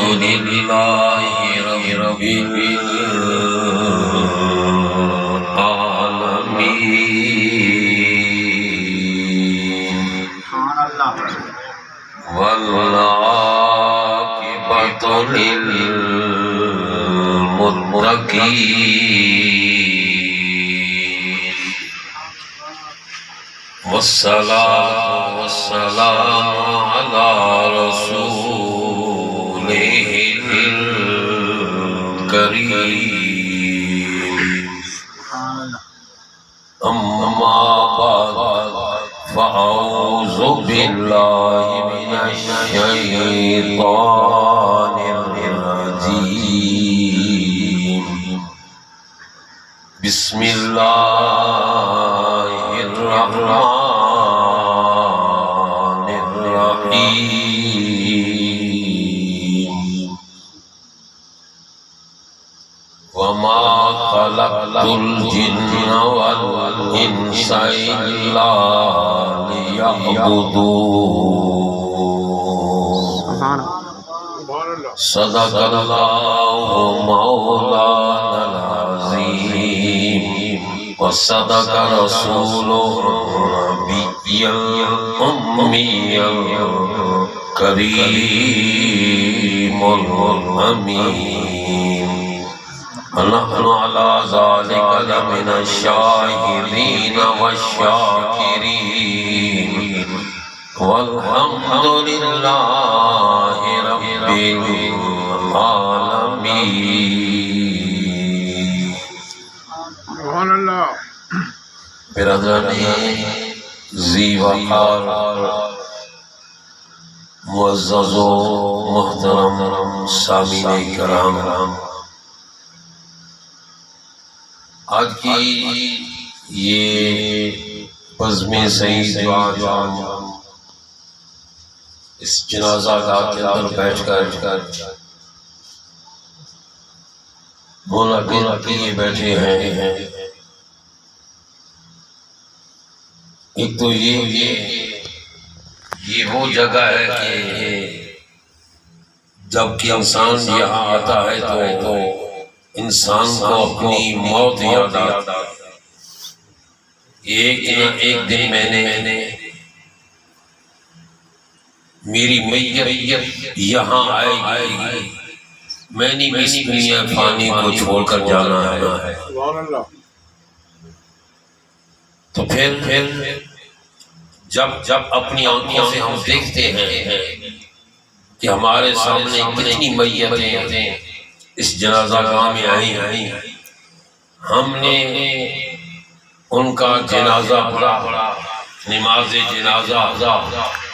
لله رب العالمين والعاقبة للمتقين والصلاة والسلام على رسوله الكريم أما بعد فأعوذ بالله من الشيطان الرجيم بسم الله الرحمن الرحيم وما خلقت الجن والإنس إلا ليعبدون صدق الله مولانا العظيم وصدق رسوله النبي الأمي الكريم الأمين ونحن على ذلك لمن الشاهدين والشاكرين والحمد لله رب العالمين. سبحان اللہ. برادران ذی وقار معزز و محترم سامعین کرام، آج کی یہ بزم سعید جو آج ہم اس جنازہ گاہ کے اندر بیٹھ کر منعقد کیے بیٹھے ہیں، ایک تو یہ وہ جگہ ہے کہ جب کہ انسان یہاں آتا ہے تو انسان کو اپنی موت یاد آتا ہے. ایک نہ ایک دن میں نے میری میت یہاں آئے گی، میں نے اس دنیا فانی کو چھوڑ کر جانا ہے. سبحان اللہ. تو پھر جب اپنی آنکھوں سے ہم دیکھتے ہیں کہ ہمارے سامنے کتنی میتیں اس جنازہ گاہ میں آئی، ہم نے ان کا جنازہ پڑھا، نماز جنازہ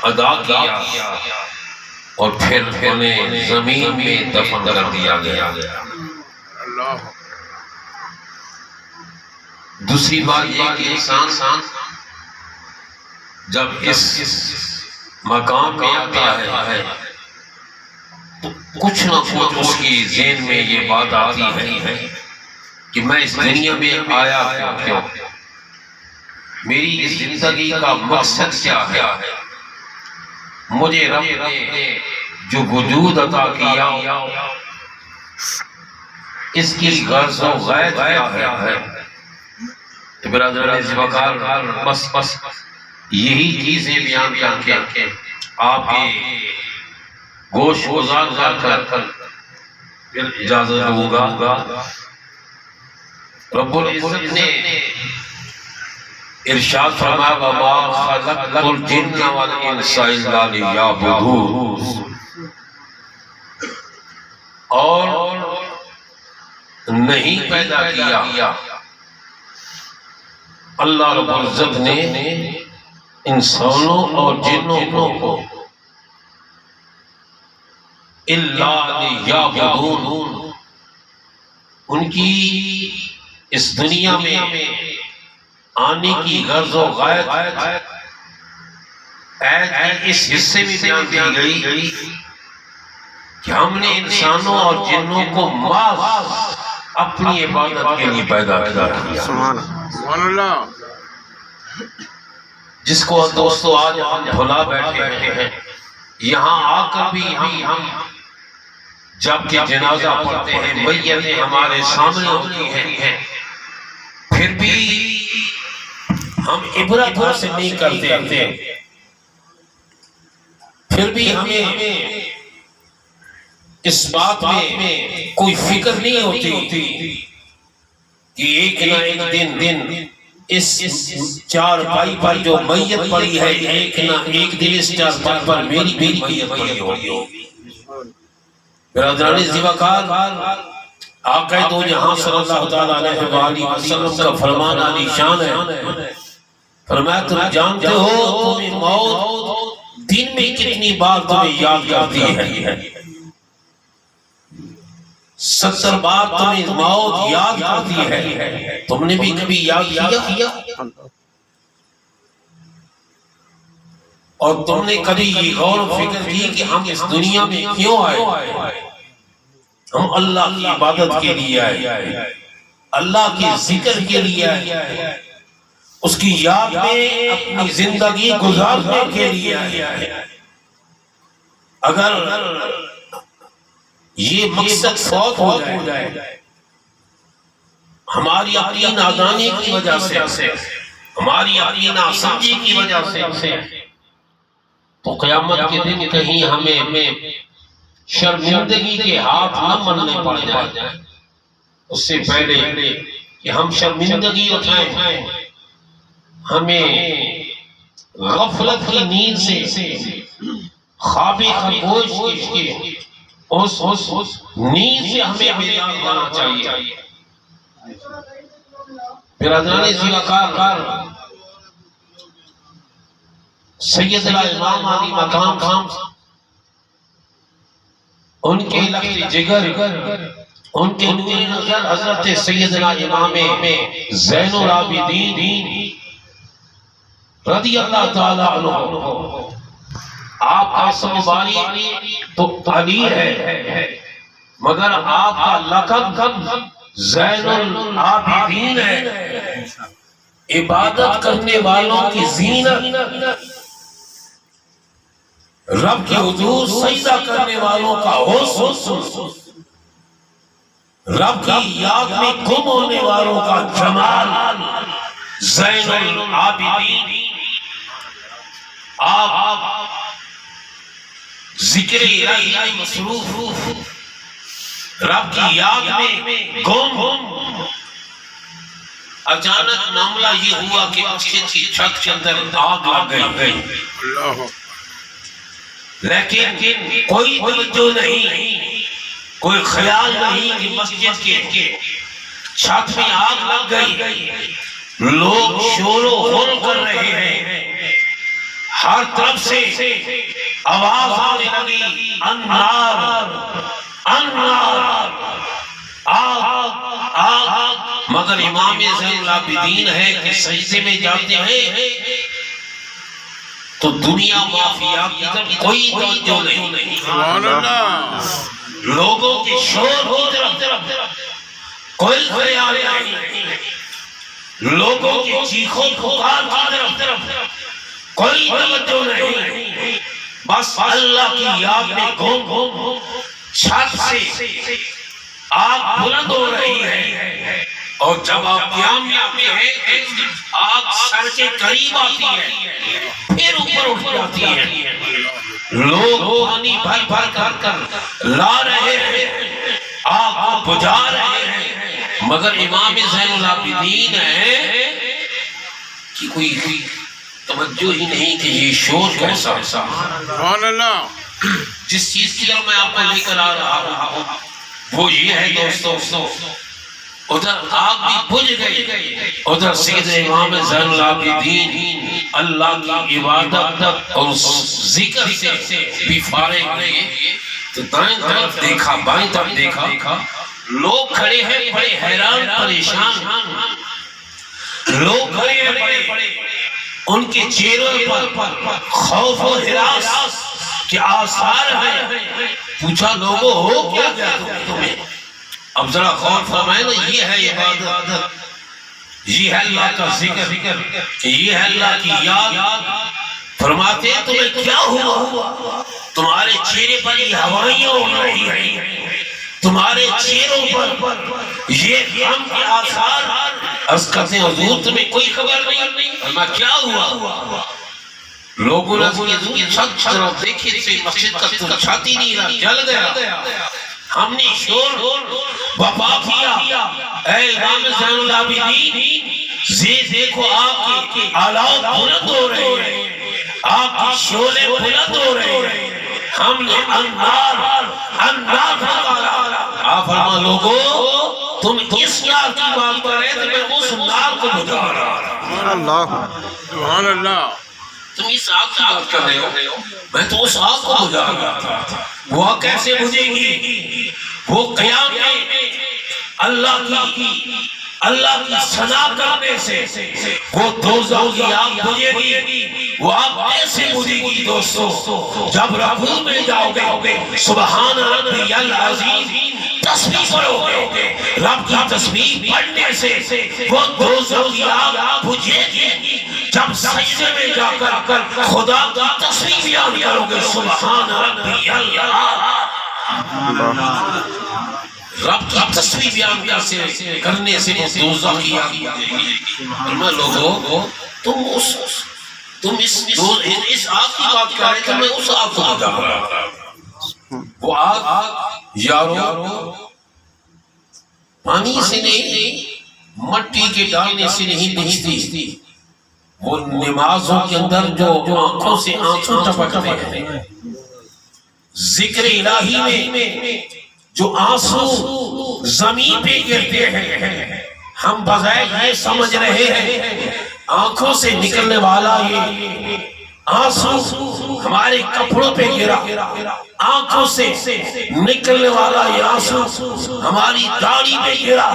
ادا کیا اور پھر انہیں زمین میں دفن کر دیا گیا. اللہ. دوسری بات یہ کہ انسان جب اس مقام میں آتا ہے تو کچھ نہ کچھ اس کی ذہن میں یہ بات آتی ہے کہ میں اس دنیا میں آیا کیوں، میری اس زندگی کا مقصد کیا ہے، مجھے رب نے جو وجود عطا کیا اس کی غرض و غایت کیا ہے. تو برادران وقار بس یہی چیزیں بیان کر کے آپ کے گوش گزار کر پھر اجازت دوں گا. رب العزت نے ارشاد فرمایا وَمَا خَلَقْتُ الْجِنَّ وَالْإِنسَ إِلَّا لِيَعْبُدُونِ، اور نہیں پیدا کیا اللہ رب العزت نے انسانوں اور جنوں کو الا لیعبدون، ان کی اس دنیا میں آنے کی غرض و غایت اس حصے میں بیان کی گئی کہ ہم نے انسانوں اور جنوں کو محض اپنی عبادت کے لیے پیدا کیا. سبحان اللہ. جس کو دوستو آج ہم بھلا بیٹھے ہیں، یہاں آ کر بھی ہم جب کہ جنازہ پڑھتے ہیں میتیں ہمارے سامنے ہوتی ہیں، پھر بھی ہم عبرت حاصل نہیں کرتے، پھر بھی ہمیں اس بات میں کوئی فکر نہیں ہوتی کہ ایک نہ ایک دن اس چارپائی پر جو میت پڑی ہے، ایک نہ ایک دن اس چارپائی پر میری بھی میت پڑی ہوگی۔ برادران زیوکار، آقا دو جہاں صلی اللہ تعالیٰ علیہ وآلہ وسلم کا فرمان علی شان ہے، فرمایا تم جانتے ہو تمہیں موت دن میں کتنی بار تمہیں یاد کرتی ہے؟ 70 بار تمہیں موت یاد کرتی ہے، تم نے بھی کبھی یاد کیا؟ اور تم نے کبھی یہ غور و فکر کی کہ ہم اس دنیا میں کیوں آئے؟ ہم اللہ کی عبادت کے لیے آئے، اللہ کے ذکر کے لیے آئے، اس کی یاد میں اپنی زندگی گزارنے کے لیے آئے۔ اگر یہ مقصد فوت ہو جائے ہماری اپنی نادانی کی وجہ سے، ہماری اپنی ناسمجھی کی وجہ سے، تو قیامت کے دن کہیں ہمیں شرمندگی کے ہاتھ نہ ملنے پڑ جائیں، اس سے پہلے کہ ہم شرمندگی اٹھائیں، ہمیں غفلت کی نیند سے خواب خرگوش کے اس نیند سے ہمیں بیدار ہونا چاہیے۔ برادران زیوکار، سیدنا امام علی مقام ان کے لخت جگر، ان کے نور نظر حضرت سیدنا امام زین العابدین رضی اللہ تعالی عنہ، آپ کا اسم باری تو علی ہے مگر آپ کا لقب زین العابدین ہے، عبادت کرنے والوں کی زینت، رب کے حضور سجدہ کرنے والوں کا حسن، رب کی یاد میں گم ہونے والوں کا جمال، زین العابدین۔ آپ ذکر الہی میں مصروف، رب کی یاد میں گم، اچانک معاملہ یہ ہوا کہ مسجد کی چھت کے اندر آگ لگ گئی، لیکن کوئی توجہ نہیں، کوئی خیال نہیں کہ مسجد کے چھت میں آگ لگ گئی، لوگ شور و غل کر رہے ہیں، ہر طرف سے آواز آنے لگی، انار انار، آگ آگ، مگر امام زین العابدین ہے کہ سجدے میں جاتے ہیں تو دنیا مافیا کی طرف کوئی توجہ نہیں، سبحان اللہ، لوگوں کے شور کی طرف کوئی خیال نہیں، لوگوں کے چیخوں پکار کی طرف کوئی توجہ نہیں، بس اللہ کی یاد میں گم، چھت سے آگ بلند ہو رہی ہے، اور جب آپ قیام میں آتے ہیں آگ سر کے قریب آتی ہے، پھر اوپر اٹھ جاتی ہے، لوگ پانی بھر کر لا رہے ہیں، آگ کو بجھا رہے ہیں، مگر امام زین العابدین ہے کہ کوئی توجہ ہی نہیں کہ یہ شور کیسا۔ سبحان اللہ، جس چیز کی طرف میں آپ کو لے کر آ رہا ہوں وہ یہ ہے دوستو، ادھر آگ بھی بجھ گئی، ادھر سید امام زین العابدین اللہ کی عبادت اور ذکر سے بھی فارغ ہوئے، تو دائیں طرف دیکھا، بائیں طرف دیکھا، لوگ کھڑے ہیں بڑے حیران پریشان، لوگ کھڑے ہیں بڑے، ان کے چہروں پر خوف و ہراس کے آثار ہیں۔ پوچھا لوگوں ہو کیا گیا تمہیں؟ اب ذرا غور فرمائیں نا، یہ ہے عبادت، یہ ہے اللہ کا ذکر، یہ ہے اللہ کی یاد۔ فرماتے ہیں تمہیں کیا ہوا؟ تمہارے چہرے پر یہ ہوائیاں اڑ رہی ہیں، ہمارے چہروں پر یہ غم کے آثار، عرض کرتے ہیں حضور تمہیں کوئی خبر نہیں؟ فرمایا کیا ہوا؟ لوگوں نے چھت طرف دیکھی سے مسجد کا تو چھاتی نہیں رہا، جل گیا۔ ہم نے شور بپا کیا، اے امام زین العابدین، دیکھو آپ کے آلات بلند ہو رہے ہیں، آپ کی شعلے بلند ہو رہے ہیں۔ ہم نے انوار پکارا۔ آپ فرما لوگوں تم اس نار کی بات کر رہے تو میں اس نار کو بجھا رہا۔ سبحان اللہ۔ تم اس آگ کی بات کر رہے ہو، میں تو اس آگ کو بجھا رہا تھا۔ وہ کیسے بجھے گی؟ وہ قیام میں اللہ کی ثنا کرنے سے وہ دوزخ کی آگ بجھے گی۔ وہ آگ کیسے بجھے گی دوستو؟ جب رکوع میں جاؤ گے سبحان ربی العظیم تسبیح پڑھو گے، رب کی تسبیح پڑھنے سے وہ دوزخ کی آگ بجھے گی۔ جب سجدے میں جا کر خدا کی تسبیح بیان کرو گے سبحان ربی العظیم، رب کی تسبیح بیان کرنے سے وہ دوزخ کی آگ بجھے گی۔ فرمایا لوگوں تم اس آگ کی بات کر رہے تو میں اس آگ کو بجھا رہا تھا۔ وہ آگ یارو پانی سے نہیں، مٹی کے ڈالنے سے نہیں بجھتی، وہ نمازوں کے اندر جو آنکھوں سے آنسو ٹپکتے ہیں، ذکر الہی میں جو آنسو زمین پہ گرتے ہیں، ہم بظاہر یہ سمجھ رہے ہیں آنکھوں سے نکلنے والا یہ آنسو ہمارے کپڑوں پہ گرا، آنکھوں سے نکلنے والا یہ آنسو ہماری داڑھی پہ گرا،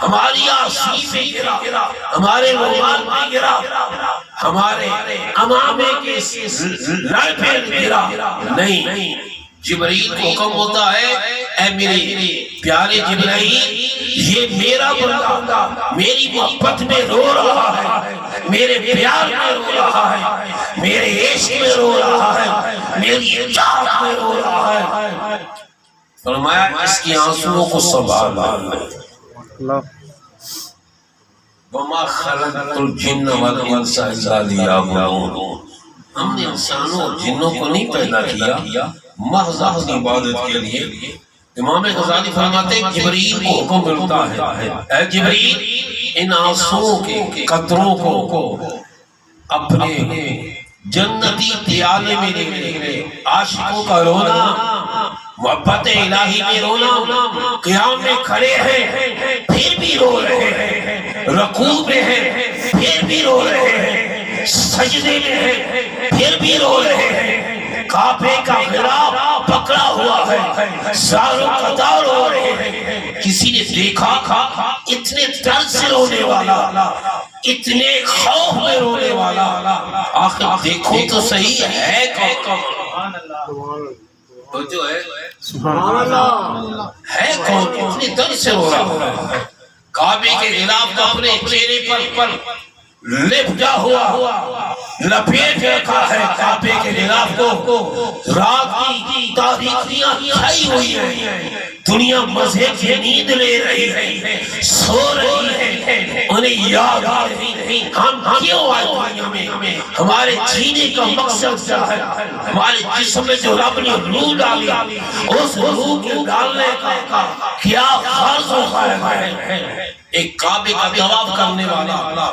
ہماری آسی پہ گرا، ہمارے رومال پہ گرا، ہمارے امامے کے لڑ پہ گرا۔ نہیں، جبرائیل کو حکم ہوتا ہے اے میرے پیارے جبرائیل، یہ میرا بندہ میری محبت میں رو رہا ہے، میرے پیار میں رو رہا ہے، میرے عشق میں رو رہا ہے، میری اطاعت میں رو رہا ہے۔ فرمایا اس کی آنسوؤں کو سنبھالنا۔ وَمَا خَلَقْتُ الْجِنَّ وَالْإِنسَ إِلَّا لِيَعْبُدُونِ، ہم نے انسانوں اور جنوں کو نہیں پیدا کیا محض اپنی عبادت کے لیے۔ امام غزالی فرماتے ہیں جبرائیل کو حکم ملتا ہے اے جبرائیل ان آنسوؤں کے قطروں کو اپنے جنتی پیالے میں لے، عاشقوں کا رونا، محبت الہی میں رونا، قیام میں کھڑے ہیں پھر بھی رو رہے ہیں، رکوع میں ہیں پھر بھی رو رہے ہیں، سجدے میں ہیں پھر بھی رو رہے ہیں، کعبے کا غلاف پکڑا ہوا ہے، ساروں قطار ہو رہے ہیں۔ کسی نے دیکھا اتنے درد سے رونے والا، اتنے خوف میں رونے والا، آخر دیکھو تو صحیح ہے کون؟ تو جو ہے سبحان اللہ ہے کون اتنے درد سے رو رہا ہے؟ کعبے کے غلاف کو اپنے چہرے پر لپٹا ہوا لپیٹ رکھا ہے، کعبے کے غلاف کو رات کی تاریکیاں چھائی ہوئی ہیں، دنیا مزے کی نیند لے رہی ہے، سو رہی ہے، انہیں یاد آ رہی ہے ہم کیوں آئے دنیا میں، ہمارے جینے کا مقصد کیا ہے، ہمارے جسم میں جو رب نے روح ڈالی اس روح کے ڈالنے کا کیا غرض ہوتا ہے۔ ایک کعبے کا طواف کرنے والا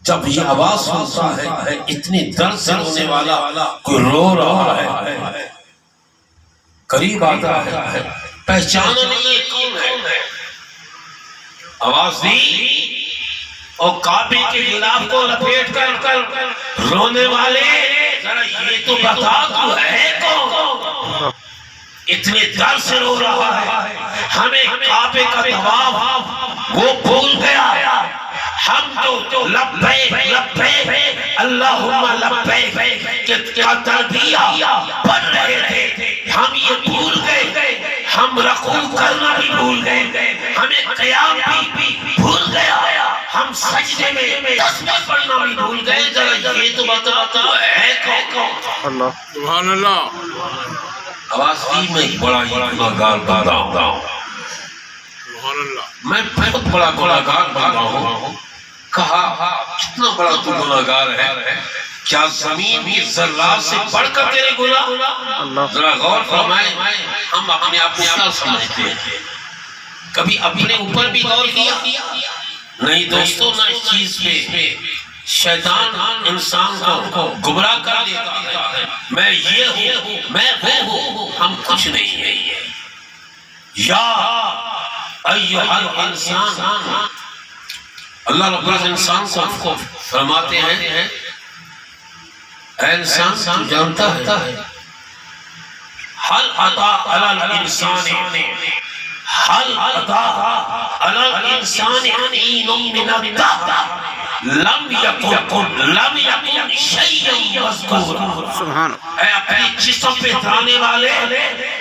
جب یہ آواز سنتا ہے اتنی درد سے رونے والا کوئی رو رہا ہے، قریب آتا ہے، پہچانا نہیں ہے کون ہے، آواز دی اور کعبے کے غلاف کو لپیٹ کر رونے والے ذرا یہ تو بتا تو ہے کون؟ اتنے درد سے رو رہا ہے، ہمیں کعبے کا طواف وہ بھول گیا، ہم تو لبیک لبیک اللہم لبیک کا تلبیہ پڑھ رہے تھے، ہم یہ بھول گئے، ہم رکوع کرنا بھی بھول گئے، ہمیں قیام بھی بھول گیا، ہم سجدے میں تسبیح پڑھنا بھی بھول گئے، ذرا یہ تو بتا ہے کون؟ سبحان اللہ۔ آواز دی میں بڑا ہی گال باتا ہوں، سبحان اللہ. میں بہت بڑا گناہگار بن رہا ہوں. کہا کتنا بڑا تو گناہگار ہے، کیا زمین کی ذرات سے بڑھ کر تیرے گناہ؟ ذرا غور فرمائیں، ہم اپنے آپ کو کیا سمجھتے ہیں؟ کبھی اپنے اوپر بھی غور کیا؟ نہیں دوستو، نہ اس چیز پہ. شیطان انسان کو گمراہ کر دیتا ہے، میں یہ ہوں، میں وہ ہوں. ہم کچھ نہیں ہیں. یا ایھا الانسان، اللہ رب العزت انسان کو فرماتے ہیں اے انسان تو جانتا ہے حل اتا علی الانسان، حل اتا علی الانسان حین من الدہر لم یکن شیئا مذکورا. سبحان اے اپنے جسم پہ اترانے والے،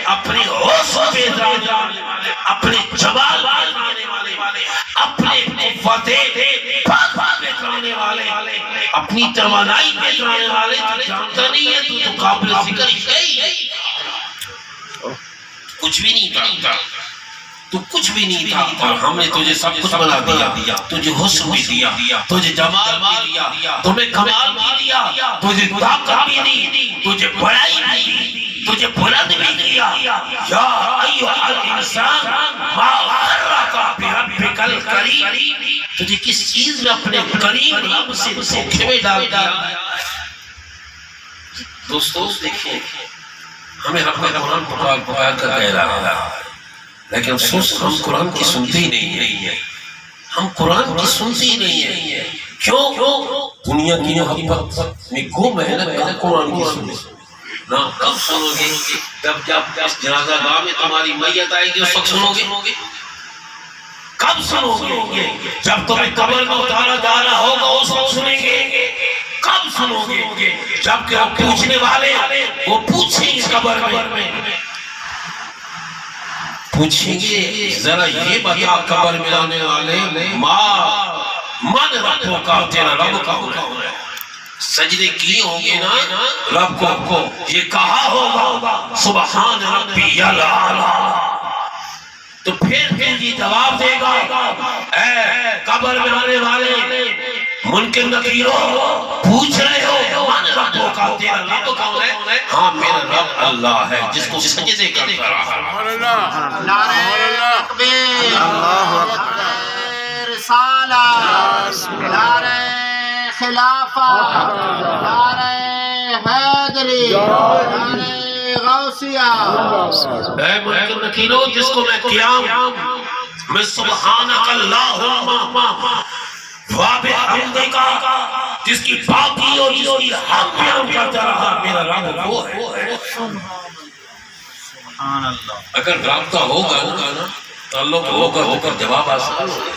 اپنے ہوش پہ اترانے والے، اپنے جمال پہ اترانے والے، اپنے قوت پہ اترانے والے، اپنی توانائی پہ اترانے والے، تو جانتا نہیں ہے تو قابل ذکر ہے. کچھ بھی نہیں تھا، تو کچھ بھی نہیں تھا، اور ہم نے تجھے سب کچھ بنا دیا. تجھے حسن بھی دیا، تجھے جمال بھی دیا، تمہیں کمال بھی دیا، تجھے طاقت بھی دی، تجھے بڑائی بھی دی، تجھے بلند بھی کیا. یا ایھا الانسان ما غرک بربک الکریم، تجھے کس چیز میں اپنے کریم رب سے دھوکے میں ڈال دیا؟ دوستو دیکھیں، ہمیں اپنے قرآن پکار کر کہہ رہا ہے، لیکن افسوس ہم قرآن کی سنتے ہی نہیں ہیں. ہم قرآن کی سنتے ہی نہیں ہیں. کیوں؟ دنیا کی محبت میں کو محنت کر قرآن کی سنیں نہ. کب سنو گے؟ جب اس جنازہ گاہ میں تمہاری میت آئے گی اس وقت سنو گے. کب سنو گے؟ جب تمہیں قبر میں اتارا جانا ہوگا اس وقت سنیں گے. کب سنو گے؟ جب کہ پوچھنے والے وہ پوچھیں گے قبر میں، پوچھیں گے ذرا یہ بتا قبر میں آنے والے من رب کا، تیرا رب کون ہے؟ سجدے کیے ہوں گے نا رب کو، یہ کہا ہوگا سبحان ربی الاعلی. تو پھر یہ جواب دے گا اے قبر میں آنے والے منکر نکیرو، پوچھ رہے ہو من رب کا، تیرا رب کون ہے؟ ہاں میرا رب اللہ ہے جس کو سجدے کرتا رہا. سبحان اللہ. نعرہ تکبیر، نعرہ رسالہ، نعرہ خلافہ، نعرہ حیدری، نعرہ غوثیہ. اے منکر نکیرو جس کو میں قیام میں سبحانک اللہم وبحمدک، جس کی پاکی اور جس کی حق بیان کرتا رہا، میرا رب وہ ہے. اگر رابطہ ہوگا نا، تعلق ہوگا تو پھر جواب آسان ہوگا.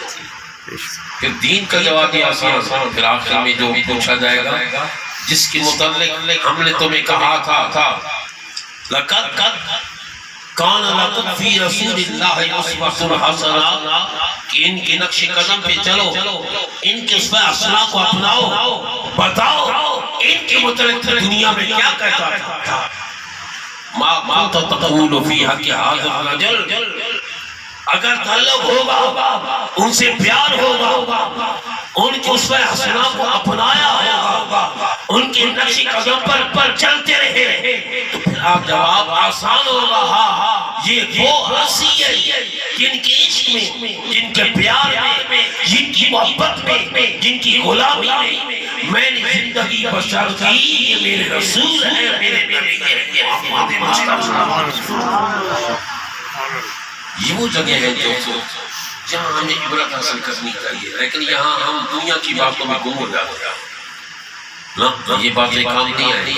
پھر دین کا جواب بھی آسان، پھر آخر میں جو پوچھا جائے گا جس کے متعلق ہم نے تمہیں کہا تھا لقد کان لکم فی رسول اللہ اسوۃ حسنہ، کہ ان کے نقش قدم پہ چلو، ان کے اسوہ حسنہ کو اپناؤ، بتاؤ ان کے متعلق دنیا میں کیا کہتا تھا. ما كنت تقول في حق هذا الرجل، اگر تعلق ہوگا ان سے پیار ہوگا، ان کے اسوہ حسنہ کو اپنایا ہوگا، ان کے نقش قدم پر چلتے رہے، تو پھر آپ جواب آسان ہوگا. ہاں یہ وہ ہنسی ہے جن کے عشق میں، جن کے پیار میں، جن کی محبت میں، جن کی غلامی میں نے زندگی بسر کی. یہ میرے رسول ہیں، میرے نبی ہیں، محمد مصطفیٰ. یہ وہ جگہ ہے جہاں ہمیں عبرت حاصل کرنی چاہیے، لیکن یہاں ہم دنیا کی باتوں میں گم ہو جاتے ہیں. یہ باتیں کام نہیں آئی.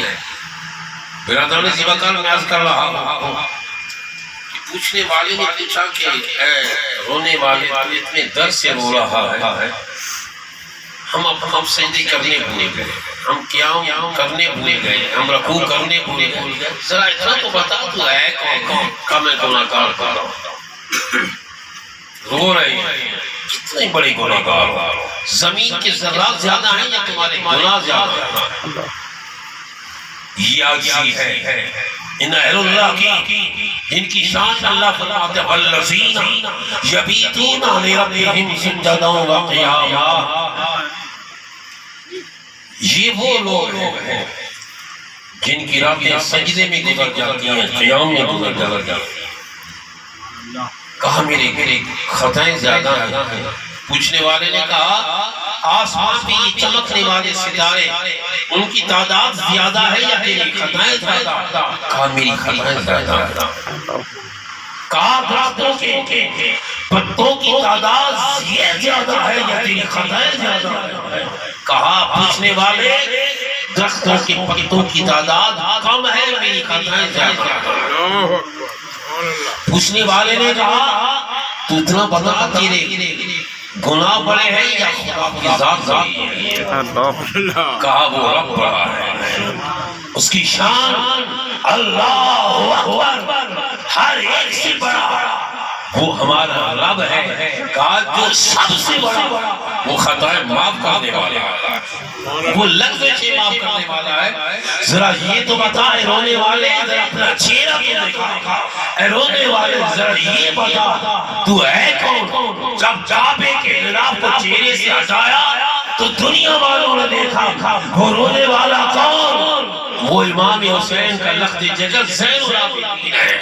برادران ذی وقار میں عرض کر رہا ہوں کہ پوچھنے والے نے پوچھا کہ اے رونے والے اتنے درد سے رو رہا ہے، ہم سجدے کرنے بھول گئے، ہم قیام کرنے بھول گئے، ہم رکوع کرنے بھول گئے، ذرا اتنا تو بتا تو ہے کون کا میں گناہگار کر رہا ہوں. رو رہے ہیں، کتنے بڑے گناہگار ہو. زمین کے ذرات زیادہ ہیں یا تمہارے گناہ زیادہ ہیں؟ یہ عاجزی ہے. ان اہل اللہ کی جن کی شان اللہ فرماتے ہیں والذین یبیتون لربہم سجدا وقیاما، یہ وہ لوگ ہیں جن کی راتیں سجدے میں گزر جاتی ہیں، قیام میں گزر جاتی ہیں۔ کہا میرے خطائیں زیادہ ہیں۔ پوچھنے والے نے کہا آسمان پہ یہ چمکنے والے ستارے ان کی تعداد زیادہ ہے یا تیری خطائیں زیادہ؟ کہا میری خطائیں زیادہ ہیں۔ کہا درختوں کے پتوں کی تعداد یہ زیادہ ہے یا تیری خطائیں زیادہ ہیں؟ کہا پوچھنے والے درختوں کے پتوں کی تعداد کم ہے، میری خطائیں زیادہ ہیں۔ پوچھنے والے نے کہا تو اتنا بتا تیرے گناہ بڑے ہیں یا خدا کی ذات بڑی ہے؟ کہا وہ رب بڑا ہے، اس کی شان اللہ اکبر، ہر ایک سے بڑا وہ ہمارا رب ہے۔ کہا جو سب سے بڑا وہ خطائیں معاف کرنے والا ہے، وہ لغزشیں معاف کرنے والا ہے۔ ذرا یہ تو بتا اے رونے والے، ذرا اپنا چہرہ تو دکھا، اے رونے والے ذرا یہ بتا تو ہے کون؟ جب کعبے کے غلاف کو چہرے سے ہٹایا تو دنیا والوں نے دیکھا وہ رونے والا کون؟ وہ امام حسین کا لخت جگر زین العابدین ہے۔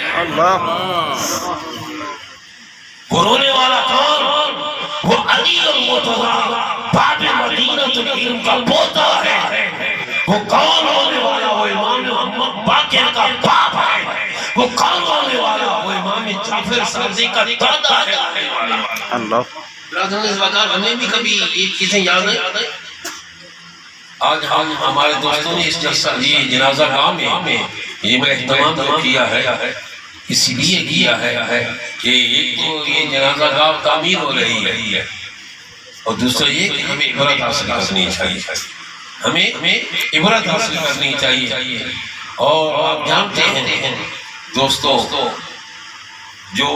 وہ رونے والا کون؟ وہ علی المرتضیٰ باب مدینہ العلم کا پوتا ہے۔ وہ کون ہونے والا؟ وہ امام محمد باقر کا باپ ہے۔ وہ کون ہونے والا؟ وہ امام جعفر صادق کا دادا ہے۔ برادران اس وقت ہمیں بھی کبھی یہ چیزیں یاد ہیں؟ آج ہم ہمارے دوستوں نے اس جنازہ گاہ میں یہ میں اہتمام جو کیا ہے اس لیے کیا ہے کہ ایک تو یہ جنازہ گاہ تعمیر ہو رہی ہے اور دوسرا یہ کہ ہمیں عبرت حاصل کرنی چاہیے، ہمیں عبرت حاصل کرنی چاہیے۔ اور آپ جانتے ہیں دوستو، جو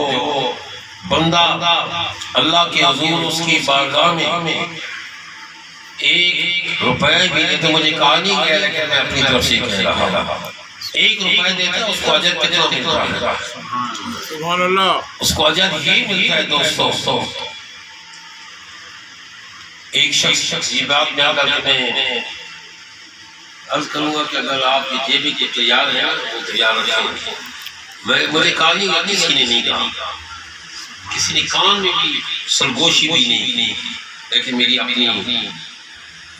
بندہ اللہ کے حضور اس کی بارگاہ میں ایک روپے بھی دے تو مجھے کہا نہیں گیا، لیکن میں اپنی طرف سے کہہ رہا ہوں، ایک روپے دیتا ہے اس کو اجر کتنا ملتا ہے؟ سبحان اللہ، اس کو اجر ہی ملتا ہے دوستو۔ ایک شخص یہ بات میں آگر میں عرض کروں گا کہ اگر آپ کی جیبی کے تیار ہیں وہ تیار رکھیں۔ مجھے کہا نہیں گیا، کسی نے نہیں کہا، کسی نے کان میں بھی سرگوشی بھی نہیں، لیکن میری اپنی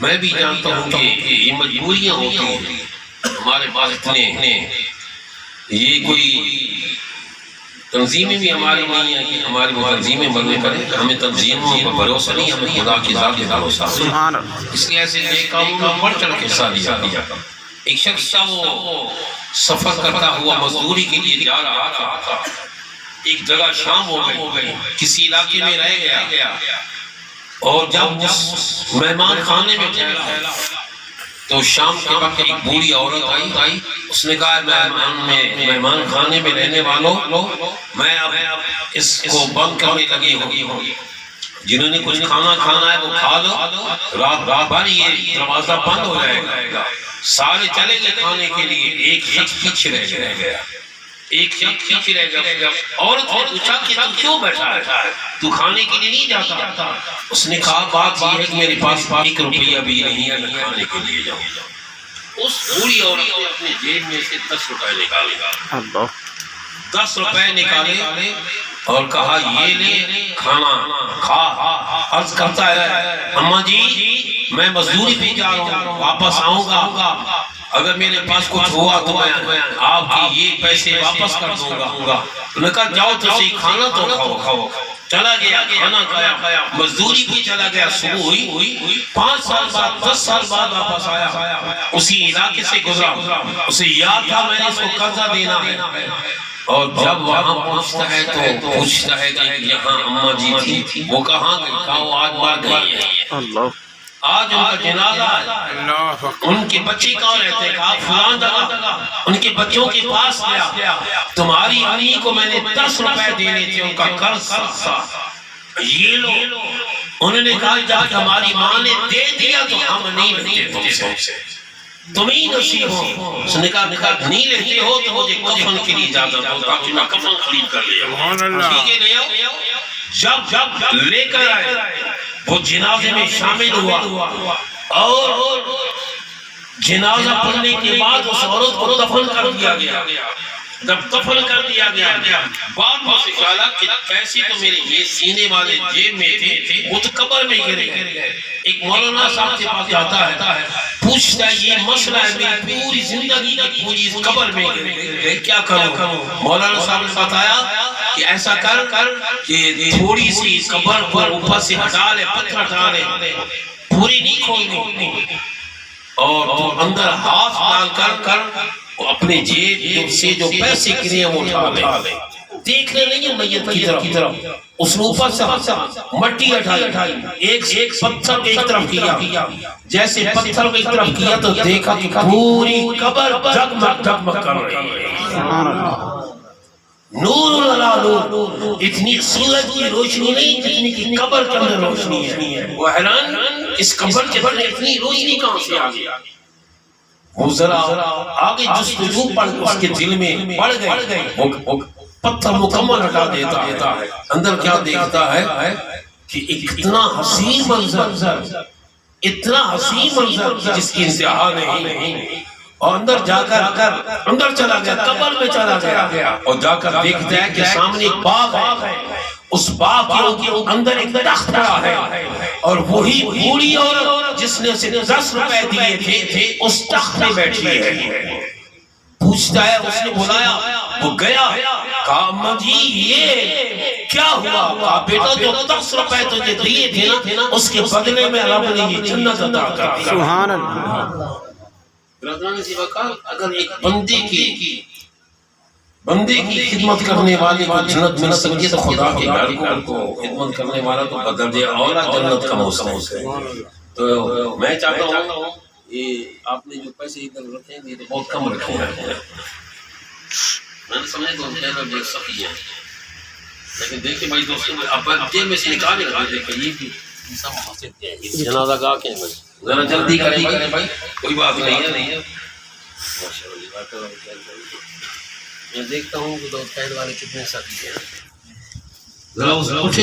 میں بھی جانتا ہوں کہ یہ مجبوریاں ہوتی ہیں ہمارے پاس اتنے، یہ کوئی تنظیمیں بھی ہماری نہیں ہیں کہ ہماری وہ تنظیمیں بننے کریں، ہمیں تنظیموں پر بھروسہ نہیں، ہمیں خدا کی ذات پر بھروسہ ہے۔ اس لیے ایسے نیک کاموں میں بڑھ چڑھ کے حصہ لیا۔ ایک شخص تھا، وہ سفر کرتا ہوا مزدوری کے لیے جا رہا تھا، ایک جگہ شام ہو گئی، کسی علاقے میں رہ گیا، اور جب اس مہمان خانے میں ٹھہرا تو شام کے وقت ایک بوڑھی عورت آئی، اس نے کہا مہمان خانے میں رہنے والوں، میں اب اس کو بند کرنے لگی ہوں، جنہوں نے کچھ کھانا کھانا ہے وہ کھا لو، رات بھر یہ دروازہ بند ہو جائے گا۔ سارے چلے گئے کھانے کے لیے، ایک شخص پیچھے رہ گیا، ایک شخص پیچھے رہ گیا۔ عورت نے پوچھا کہ تم کیوں بیٹھا ہے، تو کھانے کے لیے نہیں جاتا؟ اس نے کہا بات یہ ہے کہ میرے پاس 1 روپیہ بھی نہیں ہے، میں کھانے کے لیے جاؤں۔ اس بوڑھی عورت نے اپنے جیب میں سے 10 روپے نکالے، 10 روپے نکالے اور کہا یہ لے کھانا کھا۔ عرض کرتا ہے اماں جی میں مزدوری پہ جا رہا ہوں، واپس آؤں گا، اگر میرے پاس کچھ ہوا تو میں آپ کی یہ پیسے واپس کر دوں گا۔ انہوں نے کہا جاؤ تو صحیح، کھانا تو کھاؤ۔ چلا گیا، کھانا کھایا، مزدوری بھی چلا گیا، صبح ہوئی، 5 سال بعد 10 سال بعد واپس آیا، اسی علاقے سے گزرا، اسے یاد تھا میں نے اس کو قرضہ دینا ہے، اور جب وہاں پہنچتا ہے تو پوچھتا ہے کہ یہاں اماں جی تھی، وہ کہاں گئی؟ کہا وہ آج مر گئی ہے، آج ان کا جنازہ ہے، ان کے بچے کہاں رہتے ہیں؟ کہا فلان جگہ، ان کے بچوں کے پاس گیا، تمہاری امی کو میں نے 10 روپے دینے تھے، ان کا قرض تھا، یہ لو۔ انہوں نے کہا جب ہماری ماں نے دے دیا تو ہم نہیں لیتے تم سے، تم ہی نصیب ہو. اس نے کہا نہیں لیتے ہو تو مجھے کفن کے لیے اجازت دو تاکہ میں کفن خرید کر لے سبحان اللہ. ٹھیک ہے لے آؤ. جب لے کر آئے وہ جنازے میں شامل ہوا اور جنازہ پڑھنے کے بعد اس عورت کو دفن کر دیا گیا. جب دفن کر دیا گیا بعد میں سے خیال کہ پیسے تو میرے یہ سینے والے جیب میں تھے وہ تو قبر میں گرے گئے. ایک مولانا صاحب کے پاس جاتا ہے پوچھتا ہے یہ مسئلہ ہے میری پوری زندگی کی پوری اس قبر میں گرے کیا کروں. مولانا صاحب نے بتایا کہ ایسا کر کہ تھوڑی سی قبر پر اوپر سے ہٹا لے پتھر ہٹا لے پوری نہیں کھولنی اور اندر ہاتھ ڈال کر اپنے جیب سے جو پیسے گرے ہیں وہ اٹھا لے. دیکھنے نہیں میت کی طرف اس نے اوپر سے مٹی اٹھائی ایک پتھر ایک طرف کیا. جیسے پتھر ایک طرف کیا تو دیکھا کہ پوری قبر جگمگ کر رہی ہے. نور علی نور. اتنی سورج کی روشنی نہیں جتنی کی قبر کے اندر روشنی ہے. وہ حیران اس قبر کے اندر اتنی روشنی کہاں سے آ گئی. وہ ذرا آگے جستجو پڑھ اس کے دل میں پڑ گئے. وہ پتھر مکمل ہٹا دیتا ہے. اندر کیا دیکھتا ہے کہ اتنا حسین منظر جس کی انتہا نہیں. اور اندر جا کر اندر چلا گیا قبر میں چلا گیا اور جا کر دیکھتا ہے کہ سامنے ایک باغ ہے. اس باغ کے اندر ایک درخت پڑا ہے اور وہی بوڑھی عورت جس نے اسے 10 روپے دیے تھے اس تخت میں بیٹھی ہے. پوچھتا ہے اس نے بلایا وہ گیا. کہا اماں جی یہ کیا ہوا. کہا بیٹا جو 10 روپے تجھے دیے تھے نا اس کے بدلے میں رب نے یہ جنت عطا کر. سبحان اللہ. برادران سی وقار اگر ایک بندے کی خدمت کرنے والے کو جنت مل سکتی تو خدا کے گھر کو خدمت کرنے والا تو بدرجہ اولا جنت کا مستحق ہے. تو میں چاہتا ہوں یہ آپ نے جو پیسے ادھر رکھے ہیں یہ تو بہت کم رکھے ہیں. میں نے سمجھا تو پہلے بے سخی ہے لیکن دیکھیں بھائی دوستوں اب جیب میں سے نکالے گا. دیکھیں یہ بھی سب مسجد ہے یہ جنازہ گاہ کے ہیں. ذرا جلدی کریں بھائی کوئی بات نہیں ہے. میں دیکھتا ہوں کہ دوست قید والے کتنے ساتھی ہیں. ذرا اس